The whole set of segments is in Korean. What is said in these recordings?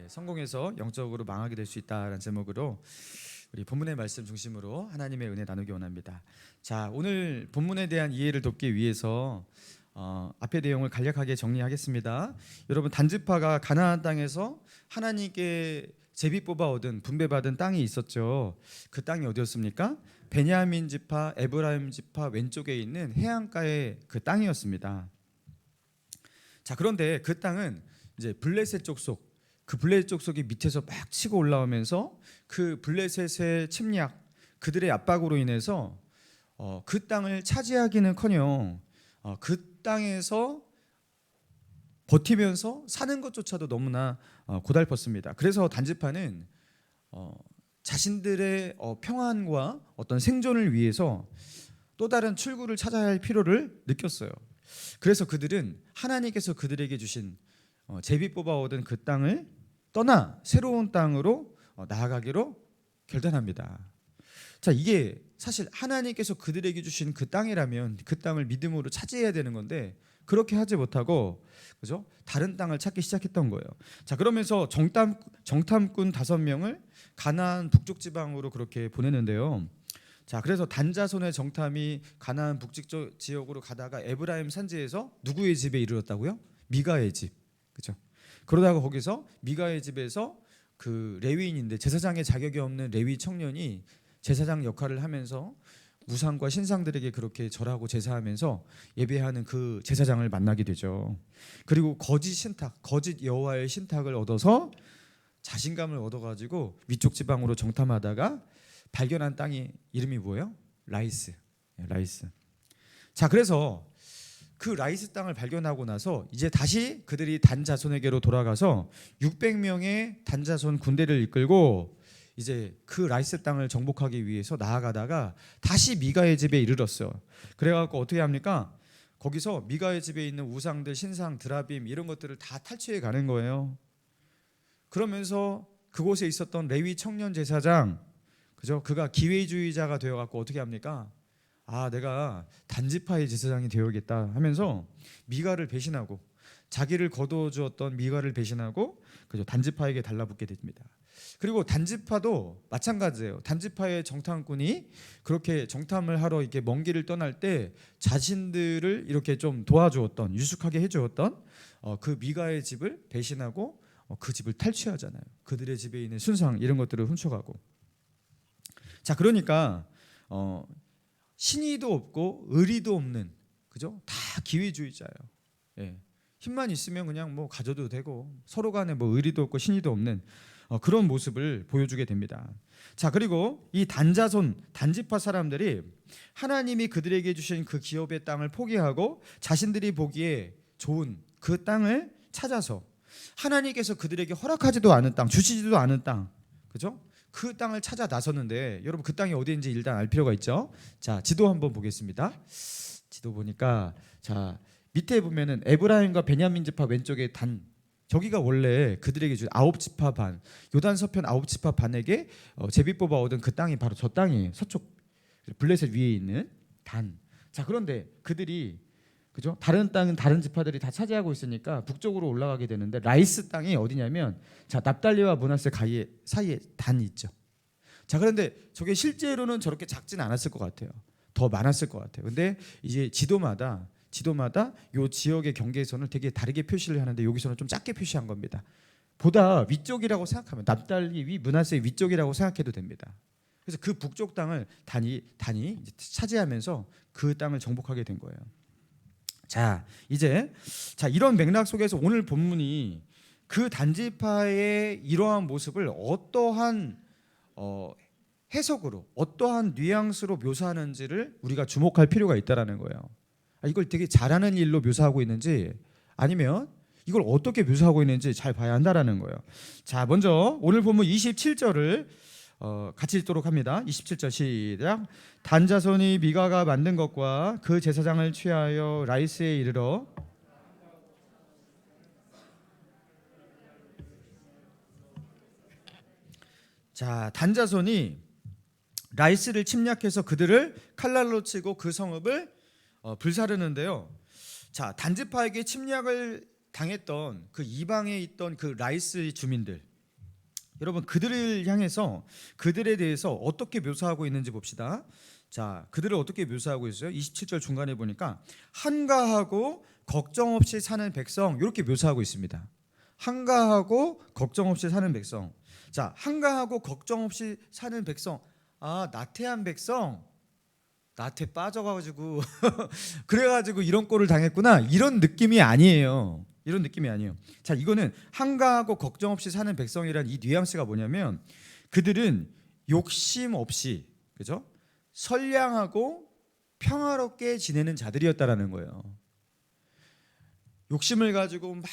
성공해서 영적으로 망하게 될 수 있다라는 제목으로 우리 본문의 말씀 중심으로 하나님의 은혜 나누기 원합니다. 자, 오늘 본문에 대한 이해를 돕기 위해서 앞의 내용을 간략하게 정리하겠습니다. 여러분, 단지파가 가나안 땅에서 하나님께 제비 뽑아 얻은 분배받은 땅이 있었죠. 그 땅이 어디였습니까? 베냐민 지파, 에브라임 지파 왼쪽에 있는 해안가의 그 땅이었습니다. 자, 그런데 그 땅은 이제 블레셋 족속, 그 블레셋 족속이 밑에서 막 치고 올라오면서 그 블레셋의 침략, 그들의 압박으로 인해서 그 땅을 차지하기는커녕 그 땅에서 버티면서 사는 것조차도 너무나 고달팠습니다. 그래서 단지파는 자신들의 평안과 어떤 생존을 위해서 또 다른 출구를 찾아야 할 필요를 느꼈어요. 그래서 그들은 하나님께서 그들에게 주신 제비 뽑아 얻은 그 땅을 떠나 새로운 땅으로 나아가기로 결단합니다. 자, 이게 사실 하나님께서 그들에게 주신 그 땅이라면 그 땅을 믿음으로 차지해야 되는 건데 그렇게 하지 못하고, 그죠? 다른 땅을 찾기 시작했던 거예요. 자, 그러면서 정탐꾼 5명을 가나안 북쪽 지방으로 그렇게 보내는데요. 자, 그래서 단자손의 정탐이 가나안 북쪽 지역으로 가다가 에브라임 산지에서 누구의 집에 이르렀다고요? 미가의 집. 그죠? 그러다가 거기서 미가의 집에서 그 레위인인데 제사장의 자격이 없는 레위 청년이 제사장 역할을 하면서 우상과 신상들에게 그렇게 절하고 제사하면서 예배하는 그 제사장을 만나게 되죠. 그리고 거짓 신탁, 거짓 여호와의 신탁을 얻어서 자신감을 얻어가지고 위쪽 지방으로 정탐하다가 발견한 땅이 이름이 뭐예요? 라이스. 자, 그래서 그 라이스 땅을 발견하고 나서 이제 다시 그들이 단 자손에게로 돌아가서 600명의 단 자손 군대를 이끌고 이제 그 라이스 땅을 정복하기 위해서 나아가다가 다시 미가의 집에 이르렀어요. 그래갖고 어떻게 합니까? 거기서 미가의 집에 있는 우상들, 신상, 드라빔 이런 것들을 다 탈취해 가는 거예요. 그러면서 그곳에 있었던 레위 청년 제사장, 그죠? 그가 기회주의자가 되어갖고 어떻게 합니까? 내가 단지파의 제사장이 되어야겠다 하면서 미가를 배신하고 자기를 거두어주었던 미가를 배신하고, 그죠? 단지파에게 달라붙게 됩니다. 그리고 단지파도 마찬가지예요. 단지파의 정탐꾼이 그렇게 정탐을 하러 이렇게 먼 길을 떠날 때 자신들을 이렇게 좀 도와주었던, 유숙하게 해주었던 그 미가의 집을 배신하고 그 집을 탈취하잖아요. 그들의 집에 있는 순상 이런 것들을 훔쳐가고. 자, 그러니까 신의도 없고 의리도 없는, 그죠? 다 기회주의자예요. 예. 힘만 있으면 그냥 뭐 가져도 되고 서로 간에 뭐 의리도 없고 신의도 없는 그런 모습을 보여주게 됩니다. 자, 그리고 이 단자손, 단지파 사람들이 하나님이 그들에게 주신 그 기업의 땅을 포기하고 자신들이 보기에 좋은 그 땅을 찾아서 하나님께서 그들에게 허락하지도 않은 땅, 주시지도 않은 땅, 그죠? 그 땅을 찾아 나섰는데 여러분, 그 땅이 어디인지 일단 알 필요가 있죠. 자, 지도 한번 보겠습니다. 지도 보니까 자, 밑에 보면은 에브라임과 베냐민 지파 왼쪽에 단, 저기가 원래 그들에게 준 9지파 반, 요단 서편 9지파 반에게 제비 뽑아 얻은 그 땅이 바로 저 땅이에요. 서쪽 블레셋 위에 있는 단. 자, 그런데 그들이, 그죠? 다른 땅은 다른 지파들이 다 차지하고 있으니까 북쪽으로 올라가게 되는데 라이스 땅이 어디냐면, 자, 납달리와 므낫세 사이에 단이 있죠. 자, 그런데 저게 실제로는 저렇게 작진 않았을 것 같아요. 더 많았을 것 같아요. 근데 이제 지도마다 요 지역의 경계선을 되게 다르게 표시를 하는데 여기서는 좀 작게 표시한 겁니다. 보다 위쪽이라고 생각하면, 납달리 위 므낫세 위쪽이라고 생각해도 됩니다. 그래서 그 북쪽 땅을 단이 차지하면서 그 땅을 정복하게 된 거예요. 자, 이제 이런 맥락 속에서 오늘 본문이 그 단지파의 이러한 모습을 어떠한 해석으로, 어떠한 뉘앙스로 묘사하는지를 우리가 주목할 필요가 있다라는 거예요. 이걸 되게 잘하는 일로 묘사하고 있는지 아니면 이걸 어떻게 묘사하고 있는지 잘 봐야 한다라는 거예요. 자, 먼저 오늘 본문 27절을 같이 읽도록 합니다. 27절 시작. 단자손이 미가가 만든 것과 그 제사장을 취하여 라이스에 이르러 자, 단자손이 라이스를 침략해서 그들을 칼날로 치고 그 성읍을 불사르는데요. 자, 단지파에게 침략을 당했던 그 이방에 있던 그 라이스 주민들, 여러분 그들을 향해서 그들에 대해서 어떻게 묘사하고 있는지 봅시다. 자, 그들을 어떻게 묘사하고 있어요? 27절 중간에 보니까 한가하고 걱정 없이 사는 백성 이렇게 묘사하고 있습니다. 한가하고 걱정 없이 사는 백성. 자, 한가하고 걱정 없이 사는 백성. 아, 나태한 백성. 나태 빠져가지고 그래가지고 이런 꼴을 당했구나. 이런 느낌이 아니에요. 이런 느낌이 아니에요. 자, 이거는 한가하고 걱정 없이 사는 백성이란 이 뉘앙스가 뭐냐면 그들은 욕심 없이, 그죠? 선량하고 평화롭게 지내는 자들이었다라는 거예요. 욕심을 가지고 막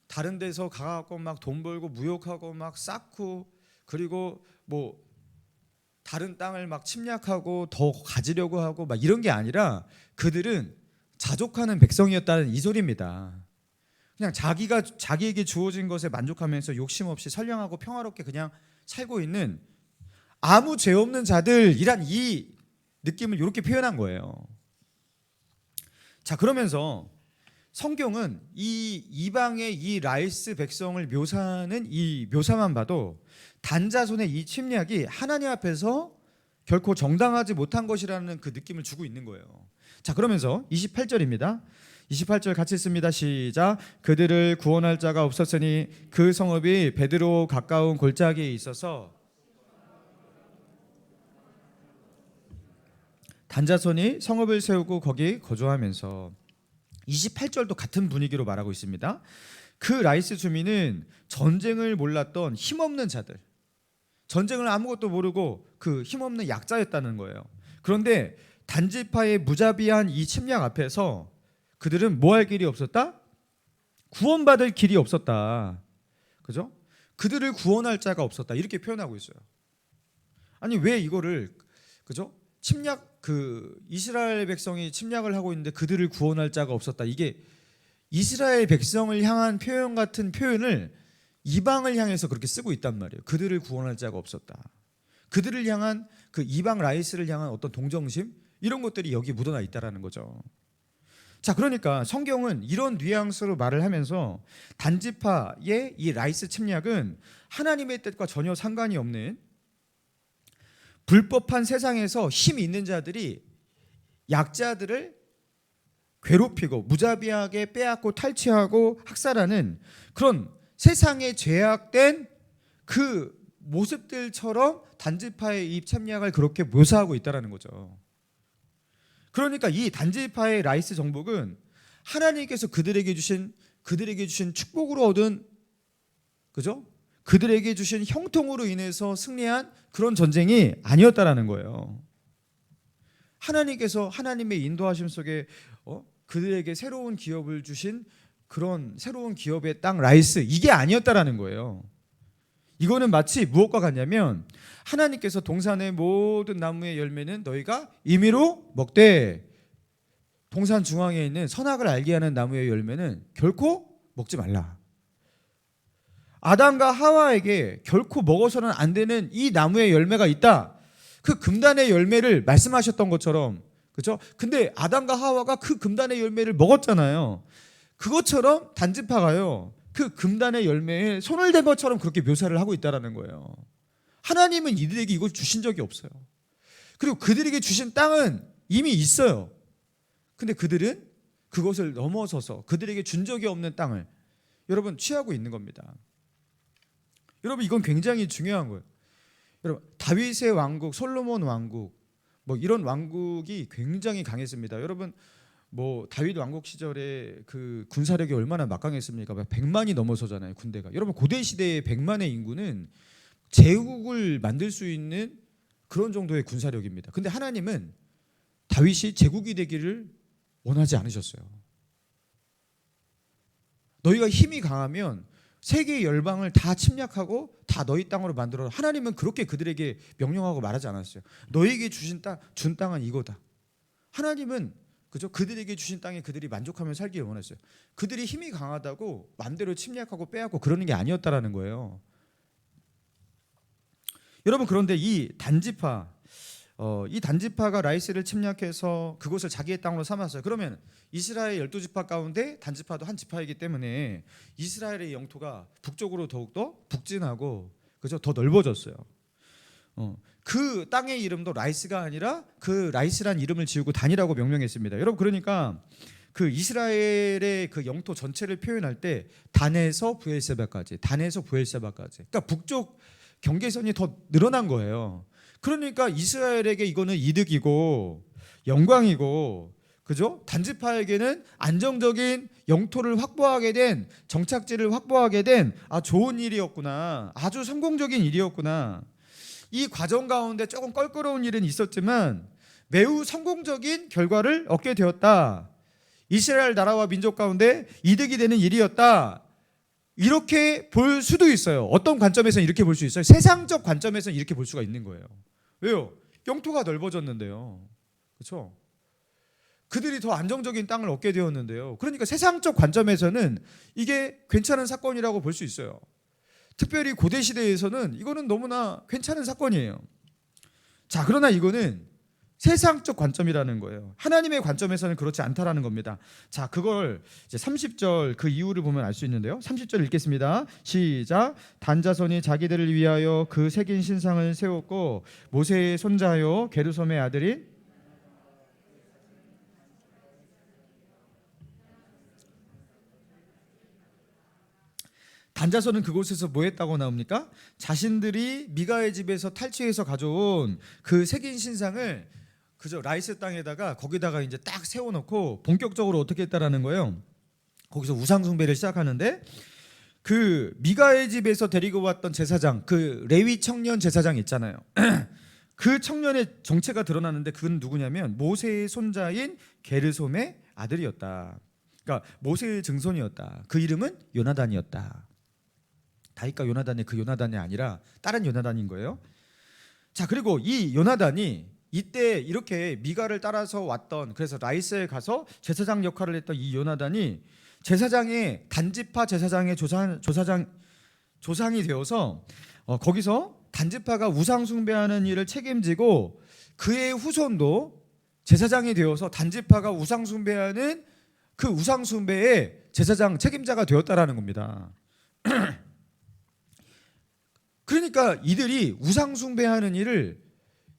다른 데서 가갖고 막 돈 벌고 무욕하고 막 쌓고 그리고 뭐 다른 땅을 막 침략하고 더 가지려고 하고 막 이런 게 아니라 그들은 자족하는 백성이었다는 이 소리입니다. 그냥 자기에게 주어진 것에 만족하면서 욕심 없이 선량하고 평화롭게 그냥 살고 있는 아무 죄 없는 자들이란 이 느낌을 이렇게 표현한 거예요. 자, 그러면서 성경은 이 이방의 이 라이스 백성을 묘사하는 이 묘사만 봐도 단자손의 이 침략이 하나님 앞에서 결코 정당하지 못한 것이라는 그 느낌을 주고 있는 거예요. 자, 그러면서 28절입니다. 28절 같이 읽습니다. 시작. 그들을 구원할 자가 없었으니 그 성읍이 베드로 가까운 골짜기에 있어서 단자손이 성읍을 세우고 거기 거주하면서 28절도 같은 분위기로 말하고 있습니다. 그 라이스 주민은 전쟁을 몰랐던 힘없는 자들, 전쟁을 아무것도 모르고 그 힘없는 약자였다는 거예요. 그런데 단지파의 무자비한 이 침략 앞에서 그들은 뭐 할 길이 없었다? 구원받을 길이 없었다. 그죠? 그들을 구원할 자가 없었다. 이렇게 표현하고 있어요. 아니 왜 이거를, 그죠? 이스라엘 백성이 침략을 하고 있는데 그들을 구원할 자가 없었다. 이게 이스라엘 백성을 향한 표현 같은 표현을 이방을 향해서 그렇게 쓰고 있단 말이에요. 그들을 구원할 자가 없었다. 그들을 향한 그 이방 라이스를 향한 어떤 동정심 이런 것들이 여기 묻어나 있다라는 거죠. 자, 그러니까 성경은 이런 뉘앙스로 말을 하면서 단지파의 이 라이스 침략은 하나님의 뜻과 전혀 상관이 없는 불법한 세상에서 힘이 있는 자들이 약자들을 괴롭히고 무자비하게 빼앗고 탈취하고 학살하는 그런 세상에 죄악된 그 모습들처럼 단지파의 이 침략을 그렇게 묘사하고 있다는 거죠. 그러니까 이 단지파의 라이스 정복은 하나님께서 그들에게 주신 축복으로 얻은, 그죠? 그들에게 주신 형통으로 인해서 승리한 그런 전쟁이 아니었다라는 거예요. 하나님께서 하나님의 인도하심 속에 그들에게 새로운 기업을 주신 그런 새로운 기업의 땅 라이스 이게 아니었다라는 거예요. 이거는 마치 무엇과 같냐면 하나님께서 동산의 모든 나무의 열매는 너희가 임의로 먹되 동산 중앙에 있는 선악을 알게 하는 나무의 열매는 결코 먹지 말라. 아담과 하와에게 결코 먹어서는 안 되는 이 나무의 열매가 있다. 그 금단의 열매를 말씀하셨던 것처럼, 그렇죠? 근데 아담과 하와가 그 금단의 열매를 먹었잖아요. 그것처럼 단지파가요. 그 금단의 열매에 손을 댄 것처럼 그렇게 묘사를 하고 있다라는 거예요. 하나님은 이들에게 이걸 주신 적이 없어요. 그리고 그들에게 주신 땅은 이미 있어요. 근데 그들은 그것을 넘어서서 그들에게 준 적이 없는 땅을 여러분 취하고 있는 겁니다. 여러분 이건 굉장히 중요한 거예요. 여러분 다윗의 왕국, 솔로몬 왕국 뭐 이런 왕국이 굉장히 강했습니다. 여러분 뭐 다윗 왕국 시절에 그 군사력이 얼마나 막강했습니까? 100만이 넘어서잖아요, 군대가. 여러분 고대 시대의 100만의 인구는 제국을 만들 수 있는 그런 정도의 군사력입니다. 근데 하나님은 다윗이 제국이 되기를 원하지 않으셨어요. 너희가 힘이 강하면 세계의 열방을 다 침략하고 다 너희 땅으로 만들어. 하나님은 그렇게 그들에게 명령하고 말하지 않았어요. 너희에게 준 땅은 이거다. 하나님은 그죠? 그들에게 주신 땅에 그들이 만족하며 살기를 원했어요. 그들이 힘이 강하다고 마음대로 침략하고 빼앗고 그러는 게 아니었다라는 거예요. 여러분 그런데 이 단지파가 라이스를 침략해서 그곳을 자기의 땅으로 삼았어요. 그러면 이스라엘 12지파 가운데 단지파도 한 지파이기 때문에 이스라엘의 영토가 북쪽으로 더욱더 북진하고 그죠? 더 넓어졌어요. 그 땅의 이름도 라이스가 아니라 그 라이스란 이름을 지우고 단이라고 명명했습니다. 여러분, 그러니까 그 이스라엘의 그 영토 전체를 표현할 때 단에서 브엘세바까지, 단에서 브엘세바까지, 그러니까 북쪽 경계선이 더 늘어난 거예요. 그러니까 이스라엘에게 이거는 이득이고 영광이고, 그죠? 단지파에게는 안정적인 영토를 확보하게 된, 정착지를 확보하게 된 좋은 일이었구나, 아주 성공적인 일이었구나. 이 과정 가운데 조금 껄끄러운 일은 있었지만 매우 성공적인 결과를 얻게 되었다. 이스라엘 나라와 민족 가운데 이득이 되는 일이었다. 이렇게 볼 수도 있어요. 어떤 관점에서는 이렇게 볼 수 있어요. 세상적 관점에서는 이렇게 볼 수가 있는 거예요. 왜요? 영토가 넓어졌는데요. 그렇죠? 그들이 더 안정적인 땅을 얻게 되었는데요. 그러니까 세상적 관점에서는 이게 괜찮은 사건이라고 볼 수 있어요. 특별히 고대 시대에서는 이거는 너무나 괜찮은 사건이에요. 자, 그러나 이거는 세상적 관점이라는 거예요. 하나님의 관점에서는 그렇지 않다라는 겁니다. 자, 그걸 이제 30절 그 이유를 보면 알 수 있는데요. 30절 읽겠습니다. 시작. 단자손이 자기들을 위하여 그 새긴 신상을 세웠고 모세의 손자요 게르솜의 아들인 단자손은 그곳에서 뭐 했다고 나옵니까? 자신들이 미가의 집에서 탈취해서 가져온 그 새긴 신상을 그저 라이스 땅에다가 거기다가 이제 딱 세워놓고 본격적으로 어떻게 했다라는 거예요. 거기서 우상 숭배를 시작하는데, 그 미가의 집에서 데리고 왔던 제사장, 그 레위 청년 제사장 있잖아요. 그 청년의 정체가 드러나는데 그건 누구냐면 모세의 손자인 게르솜의 아들이었다. 그러니까 모세의 증손이었다. 그 이름은 요나단이었다. 다윗과 요나단의 그 요나단이 아니라 다른 요나단인 거예요. 자, 그리고 이 요나단이 이때 이렇게 미가를 따라서 왔던, 그래서 라이스에 가서 제사장 역할을 했던 이 요나단이 제사장의 단지파 제사장의 조상이 되어서 거기서 단지파가 우상 숭배하는 일을 책임지고 그의 후손도 제사장이 되어서 단지파가 우상 숭배하는 그 우상 숭배의 제사장 책임자가 되었다라는 겁니다. 그러니까 이들이 우상 숭배하는 일을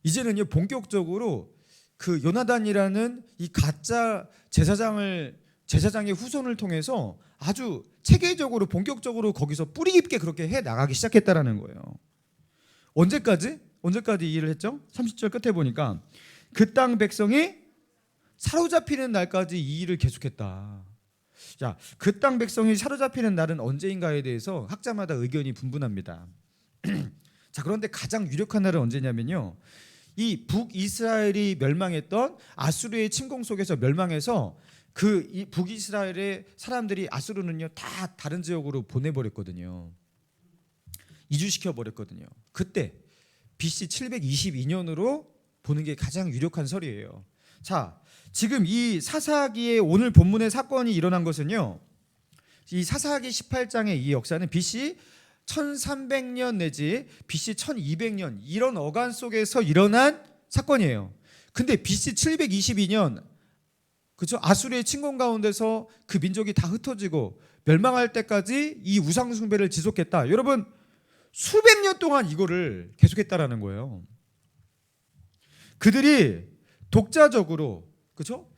이제는 본격적으로 그 요나단이라는 이 가짜 제사장의 후손을 통해서 아주 체계적으로 본격적으로 거기서 뿌리 깊게 그렇게 해 나가기 시작했다라는 거예요. 언제까지 이 일을 했죠? 30절 끝에 보니까 그 땅 백성이 사로잡히는 날까지 이 일을 계속했다. 자, 그 땅 백성이 사로잡히는 날은 언제인가에 대해서 학자마다 의견이 분분합니다. 자, 그런데 가장 유력한 날은 언제냐면요, 이 북이스라엘이 멸망했던 아수르의 침공 속에서 멸망해서 그 이 북이스라엘의 사람들이 아수르는요 다 다른 지역으로 보내버렸거든요. 이주시켜 버렸거든요. 그때 BC 722년으로 보는 게 가장 유력한 설이에요. 자, 지금 이 사사기의 오늘 본문의 사건이 일어난 것은요, 이 사사기 18장의 이 역사는 BC 1300년 내지 BC 1200년 이런 어간 속에서 일어난 사건이에요. 근데 BC 722년, 그렇죠? 아수르의 침공 가운데서 그 민족이 다 흩어지고 멸망할 때까지 이 우상 숭배를 지속했다. 여러분, 수백 년 동안 이거를 계속했다라는 거예요. 그들이 독자적으로, 그렇죠?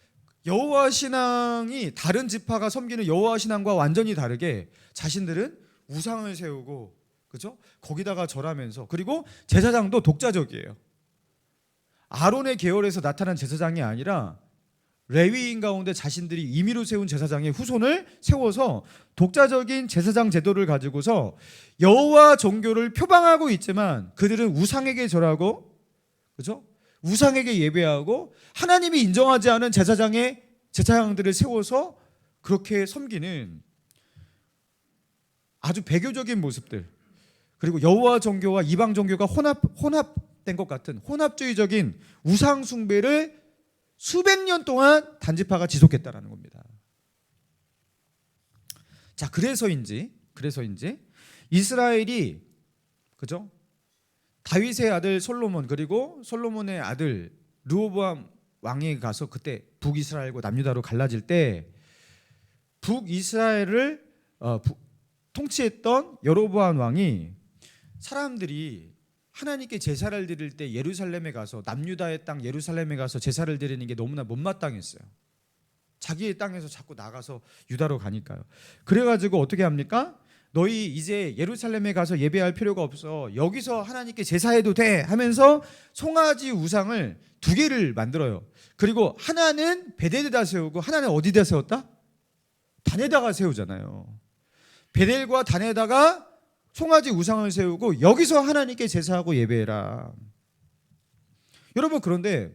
여호와 신앙이 다른 지파가 섬기는 여호와 신앙과 완전히 다르게 자신들은 우상을 세우고, 그렇죠? 거기다가 절하면서, 그리고 제사장도 독자적이에요. 아론의 계열에서 나타난 제사장이 아니라 레위인 가운데 자신들이 임의로 세운 제사장의 후손을 세워서 독자적인 제사장 제도를 가지고서 여호와 종교를 표방하고 있지만 그들은 우상에게 절하고, 그렇죠? 우상에게 예배하고 하나님이 인정하지 않은 제사장들을 세워서 그렇게 섬기는 아주 배교적인 모습들, 그리고 여호와 종교와 이방 종교가 혼합된 것 같은 혼합주의적인 우상 숭배를 수백 년 동안 단지파가 지속했다라는 겁니다. 자, 그래서인지 이스라엘이, 그죠? 다윗의 아들 솔로몬, 그리고 솔로몬의 아들 르호보암 왕이 가서 그때 북이스라엘과 남유다로 갈라질 때 북이스라엘을 통치했던 여로보암 왕이 사람들이 하나님께 제사를 드릴 때 예루살렘에 가서 남유다의 땅 예루살렘에 가서 제사를 드리는 게 너무나 못마땅했어요. 자기의 땅에서 자꾸 나가서 유다로 가니까요. 그래가지고 어떻게 합니까? 너희 이제 예루살렘에 가서 예배할 필요가 없어. 여기서 하나님께 제사해도 돼 하면서 송아지 우상을 2개를 만들어요. 그리고 하나는 베델에다 세우고 하나는 어디다 세웠다? 단에다가 세우잖아요. 베델과 단에다가 송아지 우상을 세우고 여기서 하나님께 제사하고 예배해라. 여러분 그런데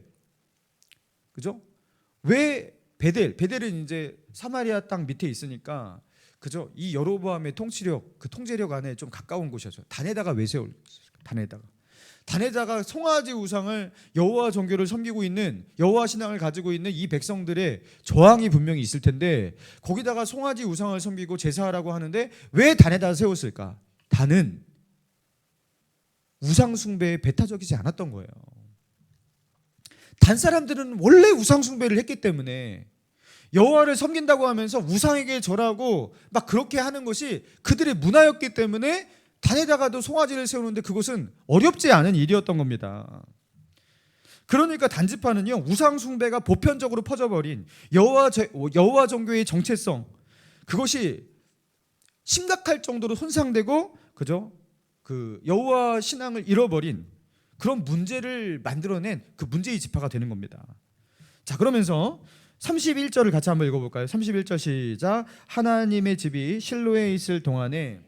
그죠? 왜 베델은 이제 사마리아 땅 밑에 있으니까 그죠? 이 여로보암의 통치력, 그 통제력 안에 좀 가까운 곳이었죠. 단에다가 왜 세울? 단에다가 송아지 우상을 여호와 종교를 섬기고 있는 여호와 신앙을 가지고 있는 이 백성들의 저항이 분명히 있을 텐데 거기다가 송아지 우상을 섬기고 제사하라고 하는데 왜 단에다 세웠을까? 단은 우상 숭배에 배타적이지 않았던 거예요. 단 사람들은 원래 우상 숭배를 했기 때문에 여호와를 섬긴다고 하면서 우상에게 절하고 막 그렇게 하는 것이 그들의 문화였기 때문에 단에다가도 송아지를 세우는데 그것은 어렵지 않은 일이었던 겁니다. 그러니까 단지파는요 우상 숭배가 보편적으로 퍼져버린 여호와 종교의 정체성 그것이 심각할 정도로 손상되고 그죠? 그 여호와 신앙을 잃어버린 그런 문제를 만들어낸 그 문제의 지파가 되는 겁니다. 자 그러면서 31절을 같이 한번 읽어볼까요? 31절 시작. 하나님의 집이 실로에 있을 동안에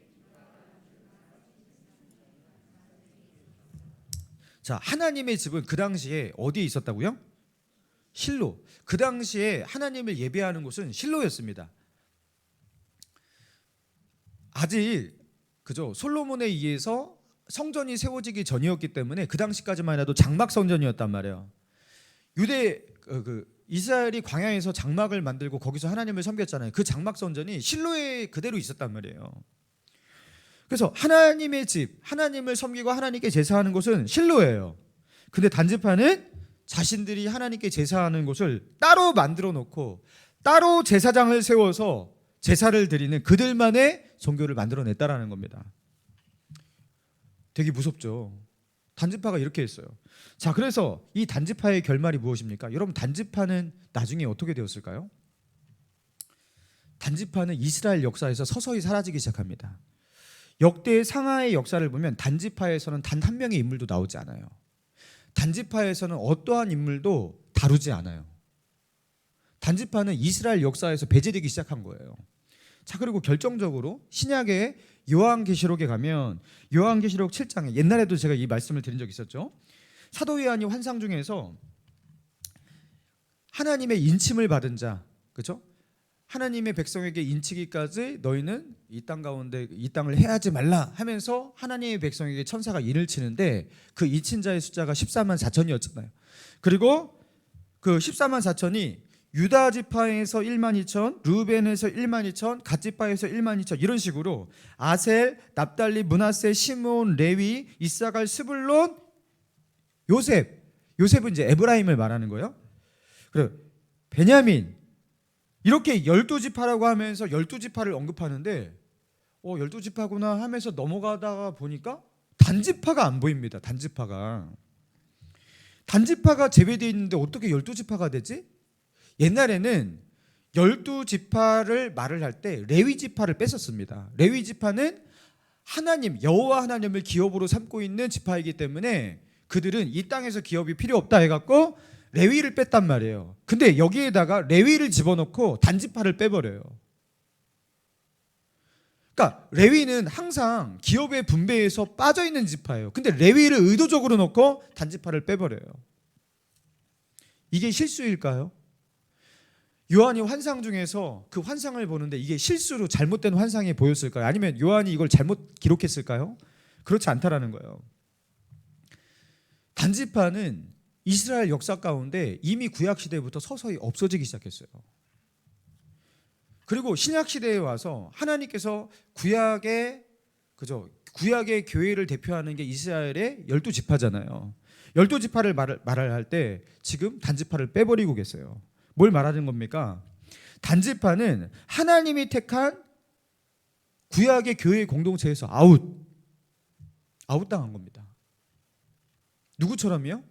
자 하나님의 집은 그 당시에 어디에 있었다고요? 실로. 그 당시에 하나님을 예배하는 곳은 실로였습니다. 아직 그죠? 솔로몬에 의해서 성전이 세워지기 전이었기 때문에 그 당시까지만 해도 장막 성전이었단 말이에요. 이스라엘이 광야에서 장막을 만들고 거기서 하나님을 섬겼잖아요. 그 장막 성전이 실로에 그대로 있었단 말이에요. 그래서 하나님의 집, 하나님을 섬기고 하나님께 제사하는 곳은 실로예요. 근데 단지파는 자신들이 하나님께 제사하는 곳을 따로 만들어 놓고 따로 제사장을 세워서 제사를 드리는 그들만의 종교를 만들어냈다라는 겁니다. 되게 무섭죠. 단지파가 이렇게 했어요. 자, 그래서 이 단지파의 결말이 무엇입니까? 여러분 단지파는 나중에 어떻게 되었을까요? 단지파는 이스라엘 역사에서 서서히 사라지기 시작합니다. 역대 상하의 역사를 보면 단지파에서는 단 한 명의 인물도 나오지 않아요. 단지파에서는 어떠한 인물도 다루지 않아요. 단지파는 이스라엘 역사에서 배제되기 시작한 거예요. 자, 그리고 결정적으로 신약의 요한계시록에 가면 요한계시록 7장에 옛날에도 제가 이 말씀을 드린 적이 있었죠. 사도 요한이 환상 중에서 하나님의 인침을 받은 자, 그렇죠? 하나님의 백성에게 인치기까지 너희는 이 땅 가운데 이 땅을 해하지 말라 하면서 하나님의 백성에게 천사가 인을 치는데 그 인친 자의 숫자가 14만 4천이었잖아요. 그리고 그 14만 4천이 유다 지파에서 1만 2천, 르벤에서 1만 2천, 갓 지파에서 1만 2천 이런 식으로 아셀, 납달리, 므낫세, 시므온, 레위, 이사갈, 스불론, 요셉은 이제 에브라임을 말하는 거예요. 그리고 베냐민 이렇게 12지파라고 하면서 12지파를 언급하는데 12지파구나 하면서 넘어가다가 보니까 단지파가 안 보입니다. 단지파가 제외되어 있는데 어떻게 12지파가 되지? 옛날에는 12지파를 말을 할 때 레위지파를 뺐었습니다. 레위지파는 하나님 여호와 하나님을 기업으로 삼고 있는 지파이기 때문에 그들은 이 땅에서 기업이 필요 없다 해갖고 레위를 뺐단 말이에요. 근데 여기에다가 레위를 집어넣고 단지파를 빼버려요. 그러니까 레위는 항상 기업의 분배에서 빠져있는 지파예요. 근데 레위를 의도적으로 넣고 단지파를 빼버려요. 이게 실수일까요? 요한이 환상 중에서 그 환상을 보는데 이게 실수로 잘못된 환상이 보였을까요? 아니면 요한이 이걸 잘못 기록했을까요? 그렇지 않다라는 거예요. 단지파는 이스라엘 역사 가운데 이미 구약 시대부터 서서히 없어지기 시작했어요. 그리고 신약 시대에 와서 하나님께서 구약의 교회를 대표하는 게 이스라엘의 12지파잖아요. 12지파를 말을 할 때 지금 단지파를 빼버리고 계세요. 뭘 말하는 겁니까? 단지파는 하나님이 택한 구약의 교회 공동체에서 아웃. 아웃당한 겁니다. 누구처럼요?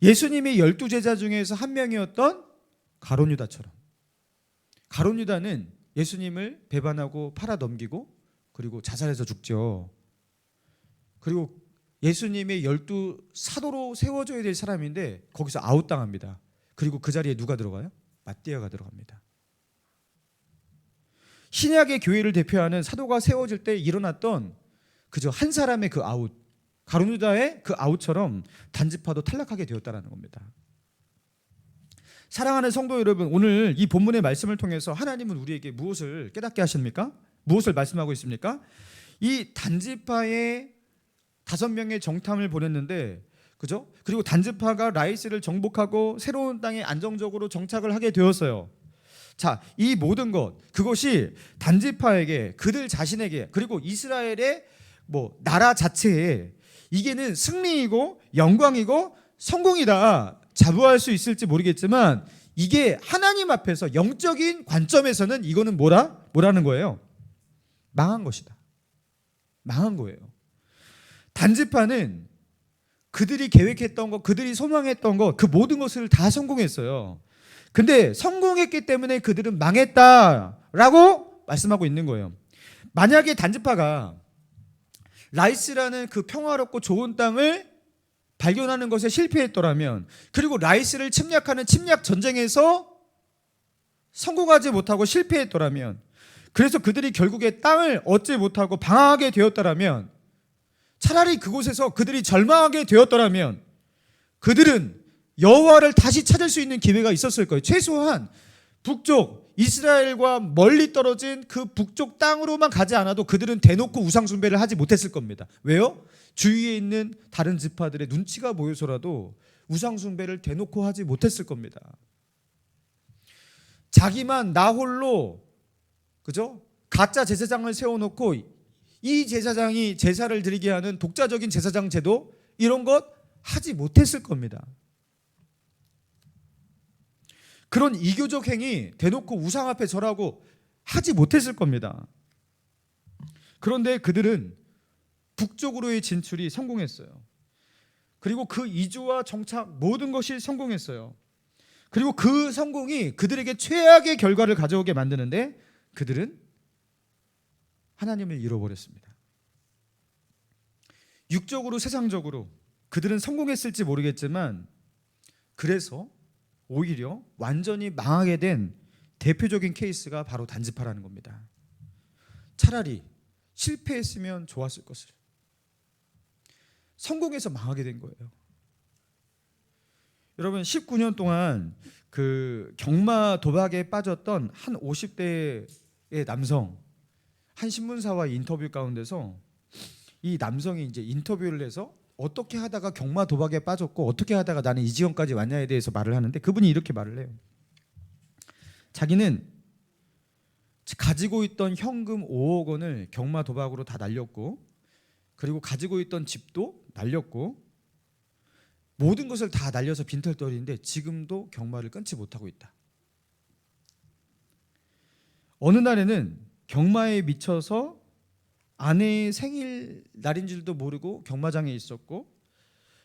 예수님의 12제자 중에서 한 명이었던 가룟 유다처럼. 가룟 유다는 예수님을 배반하고 팔아 넘기고 그리고 자살해서 죽죠. 그리고 예수님의 12사도로 세워져야 될 사람인데 거기서 아웃당합니다. 그리고 그 자리에 누가 들어가요? ματ디아가 들어갑니다. 신약의 교회를 대표하는 사도가 세워질 때 일어났던 그저 한 사람의 그 아웃, 가룟 유다의 그 아웃처럼 단지파도 탈락하게 되었다는 겁니다. 사랑하는 성도 여러분, 오늘 이 본문의 말씀을 통해서 하나님은 우리에게 무엇을 깨닫게 하십니까? 무엇을 말씀하고 있습니까? 이 단지파의 5명의 정탐을 보냈는데, 그죠? 그리고 단지파가 라이스를 정복하고 새로운 땅에 안정적으로 정착을 하게 되었어요. 자, 이 모든 것, 그것이 단지파에게, 그들 자신에게, 그리고 이스라엘의 나라 자체에 이게는 승리이고 영광이고 성공이다 자부할 수 있을지 모르겠지만, 이게 하나님 앞에서 영적인 관점에서는 이거는 뭐라는 거예요? 망한 것이다. 망한 거예요. 단지파는 그들이 계획했던 것, 그들이 소망했던 것, 그 모든 것을 다 성공했어요. 근데 성공했기 때문에 그들은 망했다라고 말씀하고 있는 거예요. 만약에 단지파가 라이스라는 그 평화롭고 좋은 땅을 발견하는 것에 실패했더라면, 그리고 라이스를 침략하는 침략 전쟁에서 성공하지 못하고 실패했더라면, 그래서 그들이 결국에 땅을 얻지 못하고 방황하게 되었더라면, 차라리 그곳에서 그들이 절망하게 되었더라면 그들은 여호와를 다시 찾을 수 있는 기회가 있었을 거예요. 최소한 북쪽 이스라엘과 멀리 떨어진 그 북쪽 땅으로만 가지 않아도 그들은 대놓고 우상 숭배를 하지 못했을 겁니다. 왜요? 주위에 있는 다른 지파들의 눈치가 보여서라도 우상 숭배를 대놓고 하지 못했을 겁니다. 자기만 나 홀로, 그죠? 가짜 제사장을 세워놓고 이 제사장이 제사를 드리게 하는 독자적인 제사장 제도, 이런 것 하지 못했을 겁니다. 그런 이교적 행위, 대놓고 우상 앞에 절하고 하지 못했을 겁니다. 그런데 그들은 북쪽으로의 진출이 성공했어요. 그리고 그 이주와 정착 모든 것이 성공했어요. 그리고 그 성공이 그들에게 최악의 결과를 가져오게 만드는데 그들은 하나님을 잃어버렸습니다. 육적으로, 세상적으로 그들은 성공했을지 모르겠지만, 그래서 오히려 완전히 망하게 된 대표적인 케이스가 바로 단지파라는 겁니다. 차라리 실패했으면 좋았을 것을, 성공해서 망하게 된 거예요. 여러분, 19년 동안 그 경마 도박에 빠졌던 한 50대의 남성, 한 신문사와의 인터뷰 가운데서 이 남성이 이제 인터뷰를 해서 어떻게 하다가 경마 도박에 빠졌고 어떻게 하다가 나는 이 지경까지 왔냐에 대해서 말을 하는데, 그분이 이렇게 말을 해요. 자기는 가지고 있던 현금 5억 원을 경마 도박으로 다 날렸고, 그리고 가지고 있던 집도 날렸고, 모든 것을 다 날려서 빈털터리인데 지금도 경마를 끊지 못하고 있다. 어느 날에는 경마에 미쳐서 아내의 생일 날인 줄도 모르고 경마장에 있었고,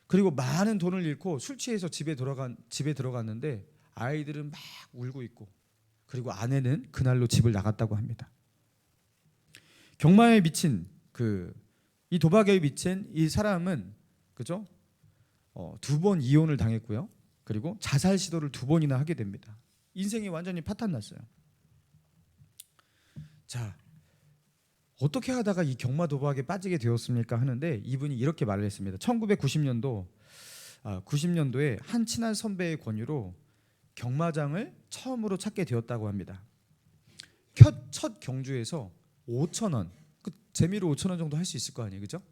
그리고 많은 돈을 잃고 술 취해서 집에 들어갔는데 아이들은 막 울고 있고, 그리고 아내는 그날로 집을 나갔다고 합니다. 경마에 미친 이 도박에 미친 이 사람은, 그죠? 2번 이혼을 당했고요. 그리고 자살 시도를 2번이나 하게 됩니다. 인생이 완전히 파탄났어요. 자, 어떻게 하다가 이 경마 도박에 빠지게 되었습니까? 하는데 이분이 이렇게 말을 했습니다. 1990년도에 한 친한 선배의 권유로 경마장을 처음으로 찾게 되었다고 합니다. 첫 경주에서 5,000원, 재미로 5,000원 정도 할 수 있을 거 아니에요, 그죠?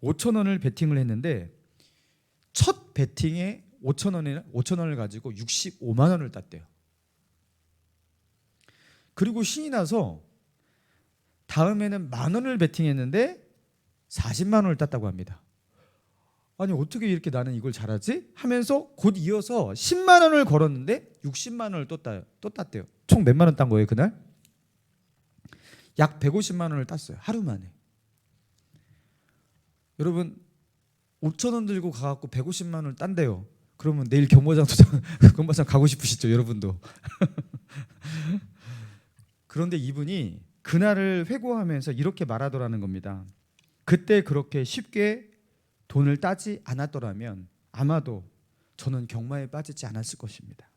5,000원을 베팅을 했는데 첫 베팅에 5,000원을 가지고 65만 원을 땄대요. 그리고 신이 나서 다음에는 10,000원을 베팅했는데 40만 원을 땄다고 합니다. 아니, 어떻게 이렇게 나는 이걸 잘하지? 하면서 곧 이어서 10만 원을 걸었는데 60만 원을 또 땄대요. 총 몇만 원 딴 거예요, 그날? 약 150만 원을 땄어요, 하루 만에. 여러분 5천 원 들고 가갖고 150만 원을 딴대요. 그러면 내일 경마장 도장 경마장 가고 싶으시죠, 여러분도? 그런데 이분이 그날을 회고하면서 이렇게 말하더라는 겁니다. 그때 그렇게 쉽게 돈을 따지 않았더라면 아마도 저는 경마에 빠지지 않았을 것입니다.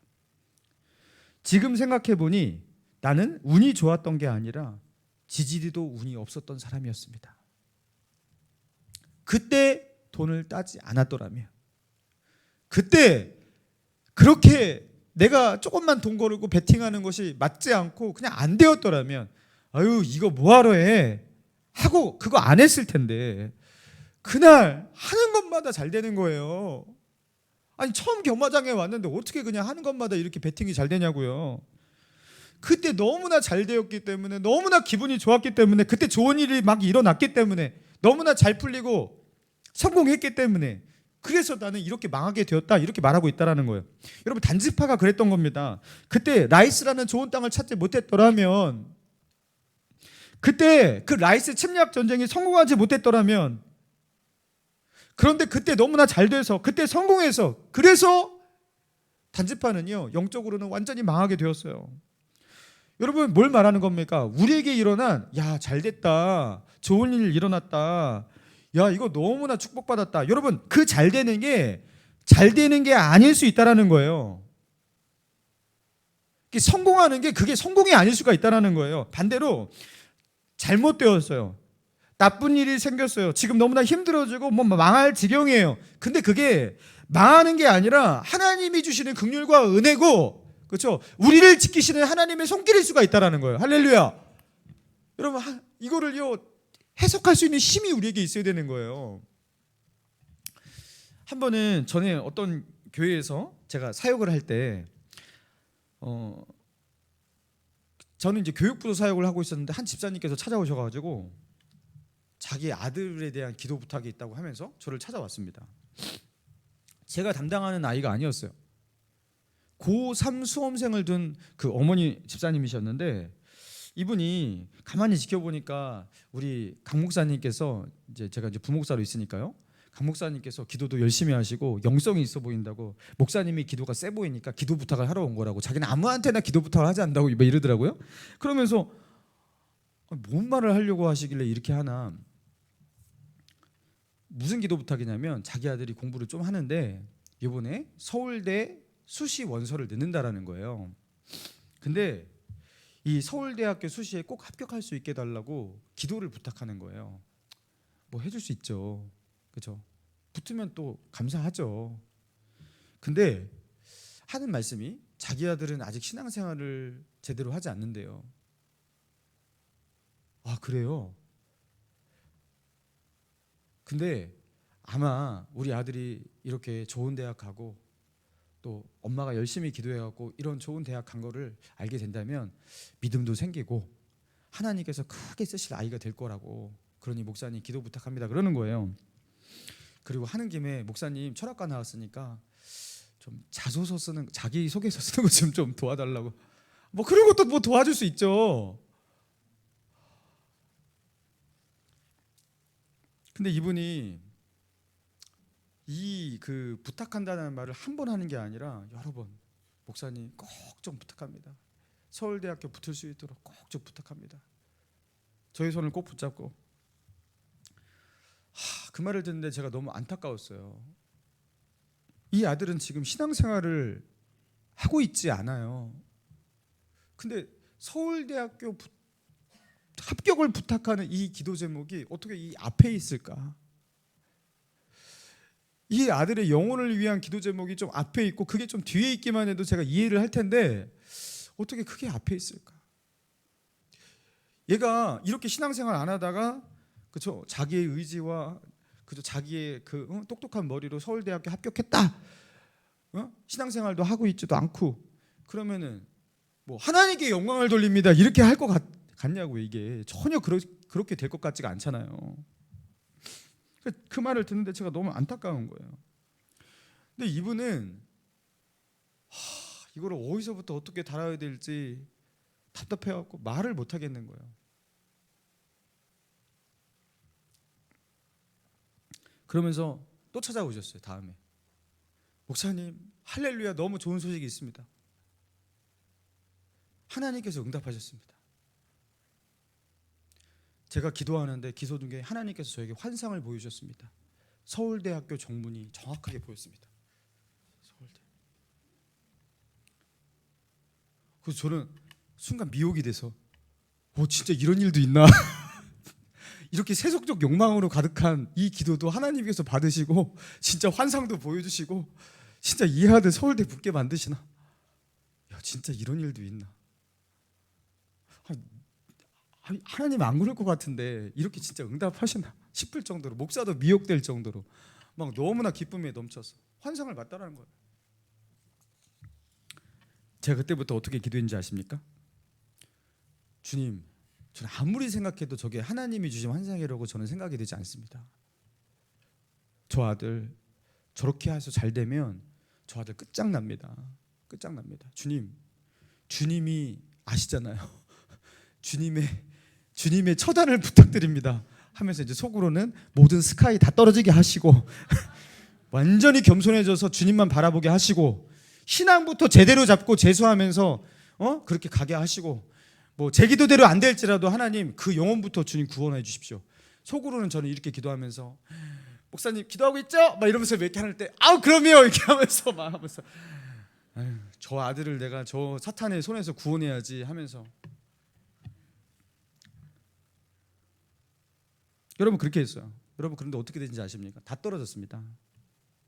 지금 생각해 보니 나는 운이 좋았던 게 아니라 지지리도 운이 없었던 사람이었습니다. 그때 돈을 따지 않았더라면, 그때 그렇게 내가 조금만 돈 걸고 베팅하는 것이 맞지 않고 그냥 안 되었더라면, 아유 이거 뭐하러 해 하고 그거 안 했을 텐데, 그날 하는 것마다 잘 되는 거예요. 아니 처음 경마장에 왔는데 어떻게 그냥 하는 것마다 이렇게 베팅이 잘 되냐고요. 그때 너무나 잘 되었기 때문에, 너무나 기분이 좋았기 때문에, 그때 좋은 일이 막 일어났기 때문에, 너무나 잘 풀리고 성공했기 때문에, 그래서 나는 이렇게 망하게 되었다, 이렇게 말하고 있다라는 거예요. 여러분 단지파가 그랬던 겁니다. 그때 라이스라는 좋은 땅을 찾지 못했더라면, 그때 그 라이스 침략 전쟁이 성공하지 못했더라면, 그런데 그때 너무나 잘 돼서, 그때 성공해서, 그래서 단지파는요 영적으로는 완전히 망하게 되었어요. 여러분 뭘 말하는 겁니까? 우리에게 일어난 야 잘됐다, 좋은 일 일어났다, 야 이거 너무나 축복받았다. 여러분 그 잘 되는 게 아닐 수 있다라는 거예요. 성공하는 게 그게 성공이 아닐 수가 있다라는 거예요. 반대로 잘못되었어요. 나쁜 일이 생겼어요. 지금 너무나 힘들어지고 뭐 망할 지경이에요. 근데 그게 망하는 게 아니라 하나님이 주시는 긍휼과 은혜고, 그렇죠? 우리를 지키시는 하나님의 손길일 수가 있다라는 거예요. 할렐루야. 여러분 이거를요 해석할 수 있는 힘이 우리에게 있어야 되는 거예요. 한 번은 전에 어떤 교회에서 제가 사역을 할 때, 저는 이제 교육부도 사역을 하고 있었는데 한 집사님께서 찾아오셔가지고 자기 아들에 대한 기도 부탁이 있다고 하면서 저를 찾아왔습니다. 제가 담당하는 아이가 아니었어요. 고3 수험생을 둔 그 어머니 집사님이셨는데, 이분이 가만히 지켜보니까 우리 강 목사님께서, 이제 제가 이제 부목사로 있으니까요, 강 목사님께서 기도도 열심히 하시고 영성이 있어 보인다고, 목사님이 기도가 세 보이니까 기도 부탁을 하러 온 거라고, 자기는 아무한테나 기도 부탁을 하지 않는다고 이러더라고요. 그러면서 뭔 말을 하려고 하시길래 이렇게 하나, 무슨 기도 부탁이냐면 자기 아들이 공부를 좀 하는데 이번에 서울대 수시 원서를 넣는다라는 거예요. 근데 이 서울대학교 수시에 꼭 합격할 수 있게 해달라고 기도를 부탁하는 거예요. 뭐 해줄 수 있죠, 그렇죠? 붙으면 또 감사하죠. 근데 하는 말씀이 자기 아들은 아직 신앙생활을 제대로 하지 않는데요. 아 그래요? 근데 아마 우리 아들이 이렇게 좋은 대학 가고 또 엄마가 열심히 기도해갖고 이런 좋은 대학 간 거를 알게 된다면 믿음도 생기고 하나님께서 크게 쓰실 아이가 될 거라고, 그러니 목사님 기도 부탁합니다 그러는 거예요. 그리고 하는 김에 목사님 철학과 나왔으니까 좀 자소서 쓰는, 자기 소개서 쓰는 거 좀 도와달라고, 뭐 그런 것도 뭐 도와줄 수 있죠. 근데 이분이 이 그 부탁한다는 말을 한 번 하는 게 아니라 여러 번, 목사님 꼭 좀 부탁합니다, 서울대학교 붙을 수 있도록 꼭 좀 부탁합니다, 저희 손을 꼭 붙잡고. 그 말을 듣는데 제가 너무 안타까웠어요. 이 아들은 지금 신앙생활을 하고 있지 않아요. 근데 서울대학교 합격을 부탁하는 이 기도 제목이 어떻게 이 앞에 있을까? 이 아들의 영혼을 위한 기도 제목이 좀 앞에 있고 그게 좀 뒤에 있기만 해도 제가 이해를 할 텐데 어떻게 그게 앞에 있을까? 얘가 이렇게 신앙생활 안 하다가, 그렇죠, 자기의 의지와 그죠, 자기의 그 똑똑한 머리로 서울대학교 합격했다, 신앙생활도 하고 있지도 않고, 그러면은 뭐 하나님께 영광을 돌립니다 이렇게 할 것 같냐고. 이게 전혀 그렇게 될 것 같지가 않잖아요. 그 말을 듣는데 제가 너무 안타까운 거예요. 근데 이분은 이거를 어디서부터 어떻게 달아야 될지 답답해갖고 말을 못 하겠는 거예요. 그러면서 또 찾아오셨어요. 다음에 목사님 할렐루야 너무 좋은 소식이 있습니다. 하나님께서 응답하셨습니다. 제가 기도하는데 기도 중에 하나님께서 저에게 환상을 보여주셨습니다. 서울대학교 정문이 정확하게 보였습니다. 서울대. 그래서 저는 순간 미혹이 돼서 진짜 이런 일도 있나? 이렇게 세속적 욕망으로 가득한 이 기도도 하나님께서 받으시고 진짜 환상도 보여주시고 진짜 이 아들 서울대 붙게 만드시나? 야, 진짜 이런 일도 있나? 하나님 안 그럴 것 같은데 이렇게 진짜 응답하시나 싶을 정도로, 목사도 미혹될 정도로 막 너무나 기쁨에 넘쳐서 환상을 봤다라는 거예요. 제가 그때부터 어떻게 기도했는지 아십니까? 주님, 저는 아무리 생각해도 저게 하나님이 주신 환상이라고 저는 생각이 되지 않습니다. 저 아들 저렇게 해서 잘 되면 저 아들 끝장납니다. 끝장납니다. 주님이 아시잖아요. 주님의 처단을 부탁드립니다 하면서 이제 속으로는 모든 스카이 다 떨어지게 하시고 완전히 겸손해져서 주님만 바라보게 하시고 신앙부터 제대로 잡고 재수하면서 그렇게 가게 하시고 뭐 제 기도대로 안 될지라도 하나님 그 영혼부터 주님 구원해 주십시오. 속으로는 저는 이렇게 기도하면서 목사님 기도하고 있죠? 막 이러면서 몇 개 할 때 그럼요 이렇게 하면서 막 하면서 저 아들을 내가 저 사탄의 손에서 구원해야지 하면서. 여러분 그렇게 했어요. 여러분 그런데 어떻게 되는지 아십니까? 다 떨어졌습니다.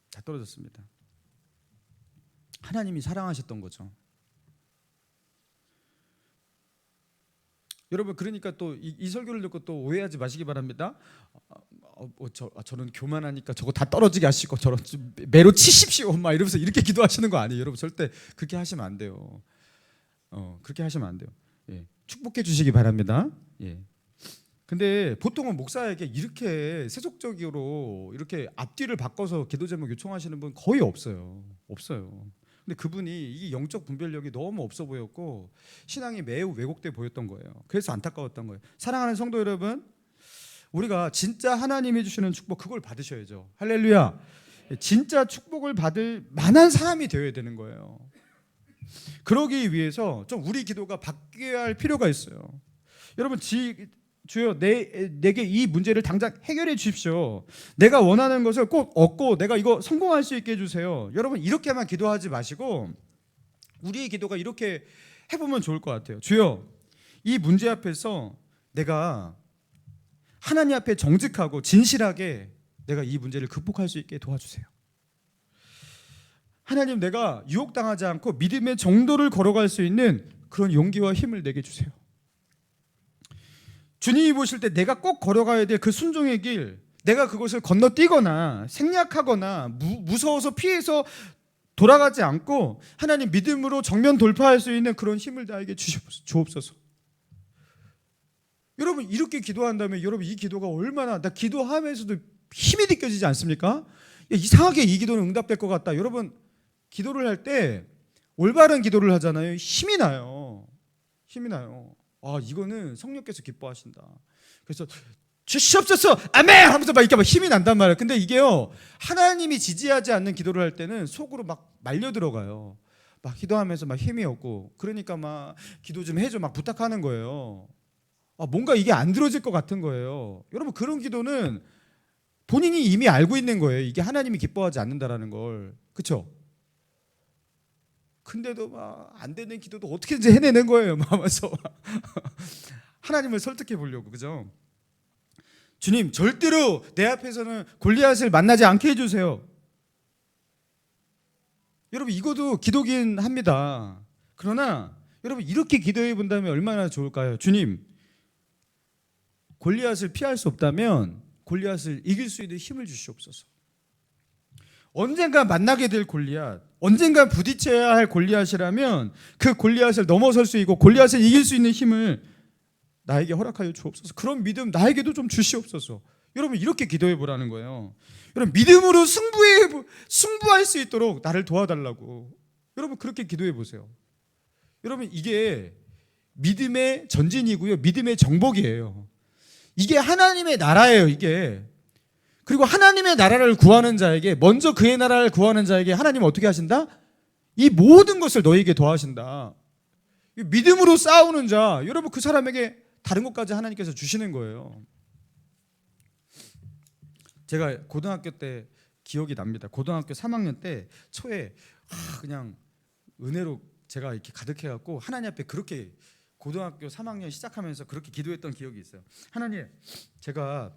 다 떨어졌습니다. 하나님이 사랑하셨던 거죠. 여러분 그러니까 또 이 설교를 듣고 또 오해하지 마시기 바랍니다. 저는 교만하니까 저거 다 떨어지게 하시고 저런 매로 치십시오 막 이러면서 이렇게 기도하시는 거 아니에요. 여러분 절대 그렇게 하시면 안 돼요. 그렇게 하시면 안 돼요. 예. 축복해 주시기 바랍니다. 예. 근데 보통은 목사에게 이렇게 세속적으로 이렇게 앞뒤를 바꿔서 기도 제목 요청하시는 분 거의 없어요. 근데 그분이 이 영적 분별력이 너무 없어 보였고 신앙이 매우 왜곡돼 보였던 거예요. 그래서 안타까웠던 거예요. 사랑하는 성도 여러분, 우리가 진짜 하나님이 주시는 축복 그걸 받으셔야죠. 할렐루야. 진짜 축복을 받을 만한 사람이 되어야 되는 거예요. 그러기 위해서 좀 우리 기도가 바뀌어야 할 필요가 있어요. 여러분 주여 내게 이 문제를 당장 해결해 주십시오. 내가 원하는 것을 꼭 얻고 내가 이거 성공할 수 있게 해주세요. 여러분 이렇게만 기도하지 마시고 우리의 기도가 이렇게 해보면 좋을 것 같아요. 주여 이 문제 앞에서 내가 하나님 앞에 정직하고 진실하게 내가 이 문제를 극복할 수 있게 도와주세요. 하나님 내가 유혹당하지 않고 믿음의 정도를 걸어갈 수 있는 그런 용기와 힘을 내게 주세요. 주님이 보실 때 내가 꼭 걸어가야 될 그 순종의 길, 내가 그것을 건너뛰거나 생략하거나 무서워서 피해서 돌아가지 않고 하나님 믿음으로 정면 돌파할 수 있는 그런 힘을 나에게 주옵소서. 여러분 이렇게 기도한다면 여러분 이 기도가 얼마나 나 기도하면서도 힘이 느껴지지 않습니까? 이상하게 이 기도는 응답될 것 같다. 여러분 기도를 할 때 올바른 기도를 하잖아요. 힘이 나요. 이거는 성령께서 기뻐하신다. 그래서 주시옵소서 아멘 하면서 막 이렇게 막 힘이 난단 말이에요. 근데 이게요 하나님이 지지하지 않는 기도를 할 때는 속으로 막 말려 들어가요. 막 기도하면서 막 힘이 없고 그러니까 막 기도 좀 해줘 막 부탁하는 거예요. 뭔가 이게 안 들어질 것 같은 거예요. 여러분 그런 기도는 본인이 이미 알고 있는 거예요. 이게 하나님이 기뻐하지 않는다라는 걸. 그렇죠? 근데도 막 안 되는 기도도 어떻게든지 해내는 거예요. 하면서 하나님을 설득해 보려고. 그죠? 주님 절대로 내 앞에서는 골리앗을 만나지 않게 해주세요. 여러분 이것도 기도긴 합니다. 그러나 여러분 이렇게 기도해 본다면 얼마나 좋을까요? 주님 골리앗을 피할 수 없다면 골리앗을 이길 수 있는 힘을 주시옵소서. 언젠가 만나게 될 골리앗, 언젠가 부딪혀야 할 골리앗이라면 그 골리앗을 넘어설 수 있고 골리앗을 이길 수 있는 힘을 나에게 허락하여 주옵소서. 그런 믿음 나에게도 좀 주시옵소서. 여러분 이렇게 기도해 보라는 거예요. 여러분 믿음으로 승부할 수 있도록 나를 도와달라고. 여러분 그렇게 기도해 보세요. 여러분 이게 믿음의 전진이고요. 믿음의 정복이에요. 이게 하나님의 나라예요. 이게 그리고 하나님의 나라를 구하는 자에게, 먼저 그의 나라를 구하는 자에게 하나님은 어떻게 하신다? 이 모든 것을 너에게 더하신다. 믿음으로 싸우는 자, 여러분 그 사람에게 다른 것까지 하나님께서 주시는 거예요. 제가 고등학교 때 기억이 납니다. 고등학교 3학년 때 초에 그냥 은혜로 제가 이렇게 가득해갖고 하나님 앞에 그렇게 고등학교 3학년 시작하면서 그렇게 기도했던 기억이 있어요. 하나님, 제가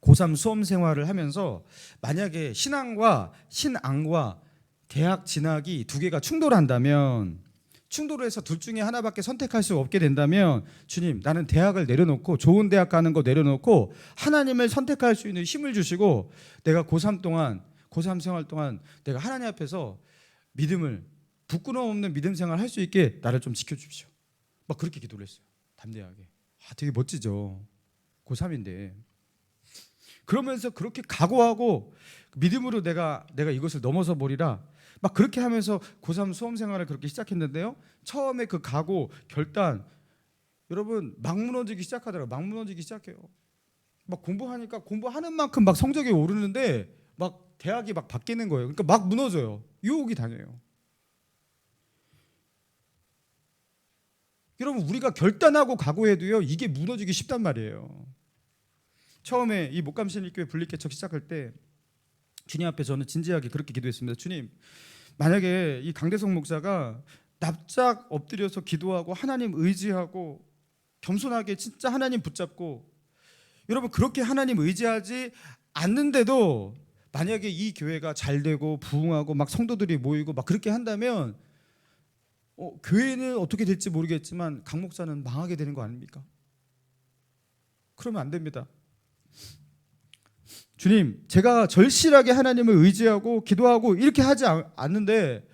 고3 수험 생활을 하면서 만약에 신앙과 신앙과 대학 진학이 두 개가 충돌한다면, 충돌을 해서 둘 중에 하나밖에 선택할 수 없게 된다면, 주님, 나는 대학을 내려놓고 좋은 대학 가는 거 내려놓고 하나님을 선택할 수 있는 힘을 주시고, 내가 고3 생활 동안 내가 하나님 앞에서 믿음을, 부끄러움 없는 믿음 생활 할 수 있게 나를 좀 지켜주십시오. 막 그렇게 기도를 했어요. 담대하게. 되게 멋지죠. 고3인데. 그러면서 그렇게 각오하고 믿음으로 내가 이것을 넘어서 보리라, 막 그렇게 하면서 고3 수험 생활을 그렇게 시작했는데요. 처음에 그 각오, 결단, 여러분 막 무너지기 시작하더라고요. 막 무너지기 시작해요. 막 공부하니까 공부하는 만큼 막 성적이 오르는데 막 대학이 막 바뀌는 거예요. 그러니까 막 무너져요. 유혹이 다녀요. 여러분 우리가 결단하고 각오해도요, 이게 무너지기 쉽단 말이에요. 처음에 이 목감신일교회 분립개척 시작할 때 주님 앞에 저는 진지하게 그렇게 기도했습니다. 주님, 만약에 이 강대성 목사가 납작 엎드려서 기도하고 하나님 의지하고 겸손하게 진짜 하나님 붙잡고, 여러분 그렇게 하나님 의지하지 않는데도 만약에 이 교회가 잘 되고 부흥하고 막 성도들이 모이고 막 그렇게 한다면 교회는 어떻게 될지 모르겠지만 강 목사는 망하게 되는 거 아닙니까? 그러면 안 됩니다. 주님, 제가 절실하게 하나님을 의지하고 기도하고 이렇게 하지 않는데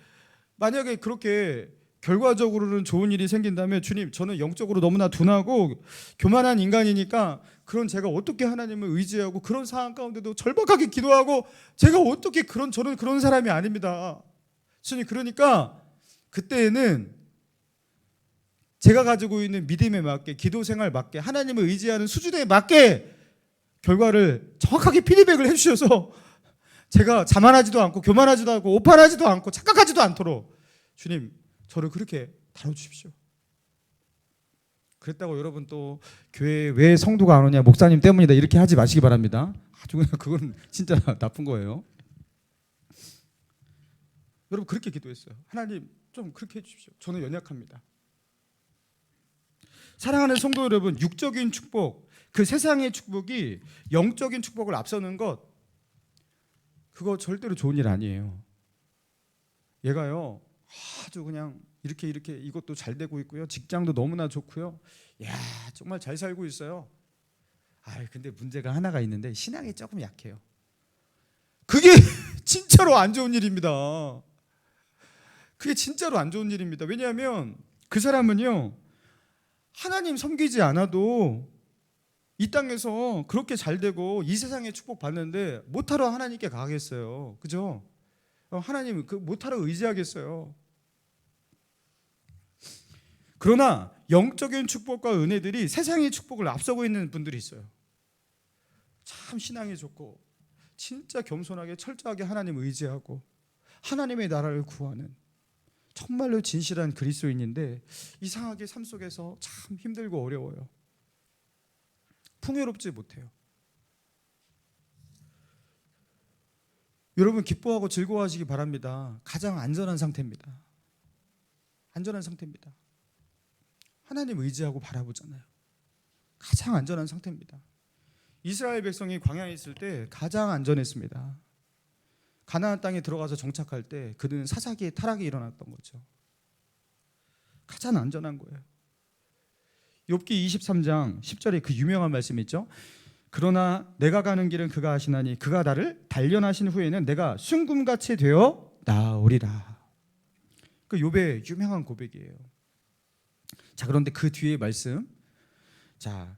만약에 그렇게 결과적으로는 좋은 일이 생긴다면, 주님, 저는 영적으로 너무나 둔하고 교만한 인간이니까 그런 제가 어떻게 하나님을 의지하고 그런 상황 가운데도 절박하게 기도하고 제가 어떻게 저는 그런 사람이 아닙니다. 주님, 그러니까 그때에는 제가 가지고 있는 믿음에 맞게, 기도 생활 맞게, 하나님을 의지하는 수준에 맞게 결과를 정확하게 피드백을 해주셔서 제가 자만하지도 않고 교만하지도 않고 오판하지도 않고 착각하지도 않도록 주님, 저를 그렇게 다뤄주십시오. 그랬다고 여러분 또 교회에 왜 성도가 안 오냐, 목사님 때문이다, 이렇게 하지 마시기 바랍니다. 아주 그냥 그건 진짜 나쁜 거예요. 여러분 그렇게 기도했어요. 하나님 좀 그렇게 해주십시오. 저는 연약합니다. 사랑하는 성도 여러분, 육적인 축복, 그 세상의 축복이 영적인 축복을 앞서는 것, 그거 절대로 좋은 일 아니에요. 얘가요, 아주 그냥 이렇게 이것도 잘 되고 있고요, 직장도 너무나 좋고요, 야 정말 잘 살고 있어요. 근데 문제가 하나가 있는데 신앙이 조금 약해요. 그게 진짜로 안 좋은 일입니다. 그게 진짜로 안 좋은 일입니다. 왜냐하면 그 사람은요, 하나님 섬기지 않아도 이 땅에서 그렇게 잘 되고 이 세상에 축복 받는데 못하러 하나님께 가겠어요. 그죠? 하나님 못하러 의지하겠어요. 그러나 영적인 축복과 은혜들이 세상의 축복을 앞서고 있는 분들이 있어요. 참 신앙이 좋고 진짜 겸손하게 철저하게 하나님 의지하고 하나님의 나라를 구하는 정말로 진실한 그리스도인인데 이상하게 삶 속에서 참 힘들고 어려워요. 풍요롭지 못해요. 여러분 기뻐하고 즐거워하시기 바랍니다. 가장 안전한 상태입니다. 안전한 상태입니다. 하나님 의지하고 바라보잖아요. 가장 안전한 상태입니다. 이스라엘 백성이 광야에 있을 때 가장 안전했습니다. 가나안 땅에 들어가서 정착할 때 그들은 사사기에 타락이 일어났던 거죠. 가장 안전한 거예요. 욥기 23장 10절에 그 유명한 말씀이 있죠. 그러나 내가 가는 길은 그가 아시나니 그가 나를 단련하신 후에는 내가 순금같이 되어 나오리라. 그 욥의 유명한 고백이에요. 자, 그런데 그 뒤에 말씀, 자,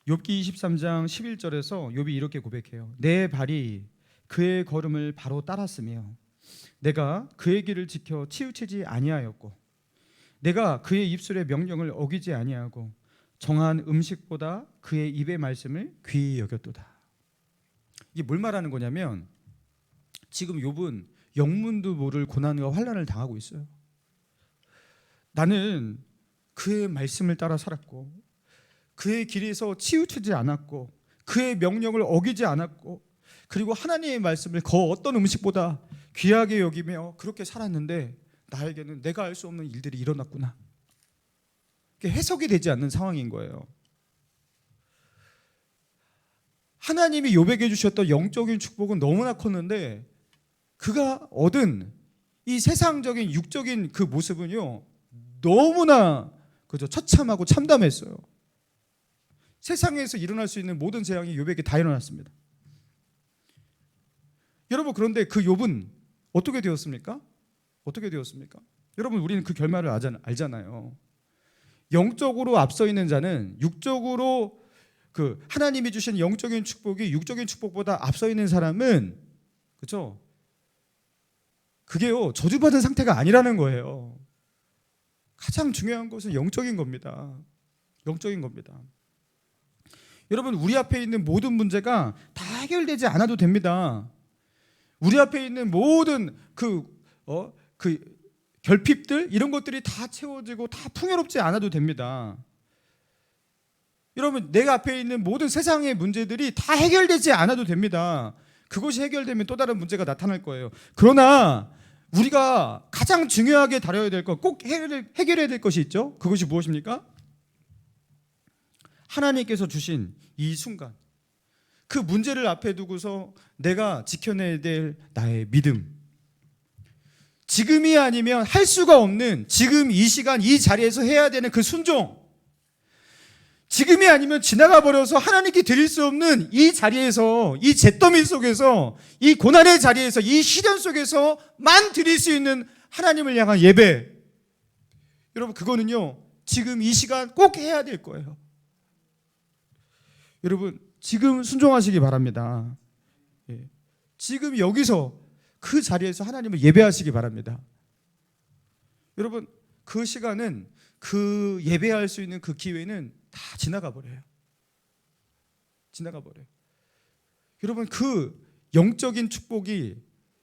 욥기 23장 11절에서 욥이 이렇게 고백해요. 내 발이 그의 걸음을 바로 따랐으며 내가 그의 길을 지켜 치우치지 아니하였고 내가 그의 입술의 명령을 어기지 아니하고 정한 음식보다 그의 입의 말씀을 귀히 여겼도다. 이게 뭘 말하는 거냐면 지금 욥은 영문도 모를 고난과 환난을 당하고 있어요. 나는 그의 말씀을 따라 살았고 그의 길에서 치우치지 않았고 그의 명령을 어기지 않았고 그리고 하나님의 말씀을 그 어떤 음식보다 귀하게 여기며 그렇게 살았는데 나에게는 내가 알 수 없는 일들이 일어났구나. 해석이 되지 않는 상황인 거예요. 하나님이 욥에게 주셨던 영적인 축복은 너무나 컸는데 그가 얻은 이 세상적인 육적인 그 모습은요 너무나 그저 처참하고 참담했어요. 세상에서 일어날 수 있는 모든 재앙이 욥에게 다 일어났습니다. 여러분, 그런데 그 욥은 어떻게 되었습니까? 어떻게 되었습니까? 여러분, 우리는 그 결말을 알잖아요. 영적으로 앞서 있는 자는 육적으로 그 하나님이 주신 영적인 축복이 육적인 축복보다 앞서 있는 사람은 그렇죠? 그게요 저주받은 상태가 아니라는 거예요. 가장 중요한 것은 영적인 겁니다. 영적인 겁니다. 여러분, 우리 앞에 있는 모든 문제가 다 해결되지 않아도 됩니다. 우리 앞에 있는 모든 그 결핍들 이런 것들이 다 채워지고 다 풍요롭지 않아도 됩니다. 여러분, 내가 앞에 있는 모든 세상의 문제들이 다 해결되지 않아도 됩니다. 그것이 해결되면 또 다른 문제가 나타날 거예요. 그러나 우리가 가장 중요하게 다뤄야 될 것, 꼭 해결해야 될 것이 있죠. 그것이 무엇입니까? 하나님께서 주신 이 순간, 그 문제를 앞에 두고서 내가 지켜내야 될 나의 믿음, 지금이 아니면 할 수가 없는 지금 이 시간 이 자리에서 해야 되는 그 순종, 지금이 아니면 지나가 버려서 하나님께 드릴 수 없는 이 자리에서, 이 잿더미 속에서, 이 고난의 자리에서, 이 시련 속에서만 드릴 수 있는 하나님을 향한 예배, 여러분, 그거는요 지금 이 시간 꼭 해야 될 거예요. 여러분, 지금 순종하시기 바랍니다. 지금 여기서 그 자리에서 하나님을 예배하시기 바랍니다. 여러분, 그 시간은, 그 예배할 수 있는 그 기회는 다 지나가 버려요. 지나가 버려요. 여러분, 그 영적인 축복이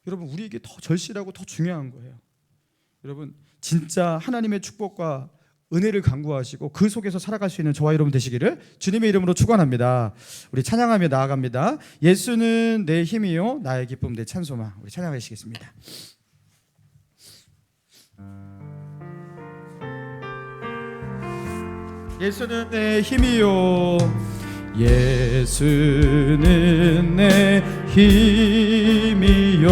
여러분 우리에게 더 절실하고 더 중요한 거예요. 여러분, 진짜 하나님의 축복과 은혜를 간구하시고 그 속에서 살아갈 수 있는 저와 여러분 되시기를 주님의 이름으로 축원합니다. 우리 찬양하며 나아갑니다. 예수는 내 힘이요 나의 기쁨 내 찬송아. 우리 찬양하시겠습니다. 예수는 내 힘이요, 예수는 내 힘이요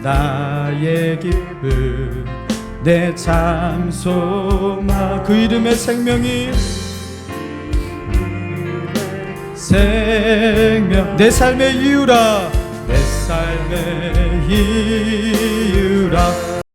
나의 기쁨 내 참소마. 그 이름의 생명이 생명 내 삶의 이유라. 내 삶의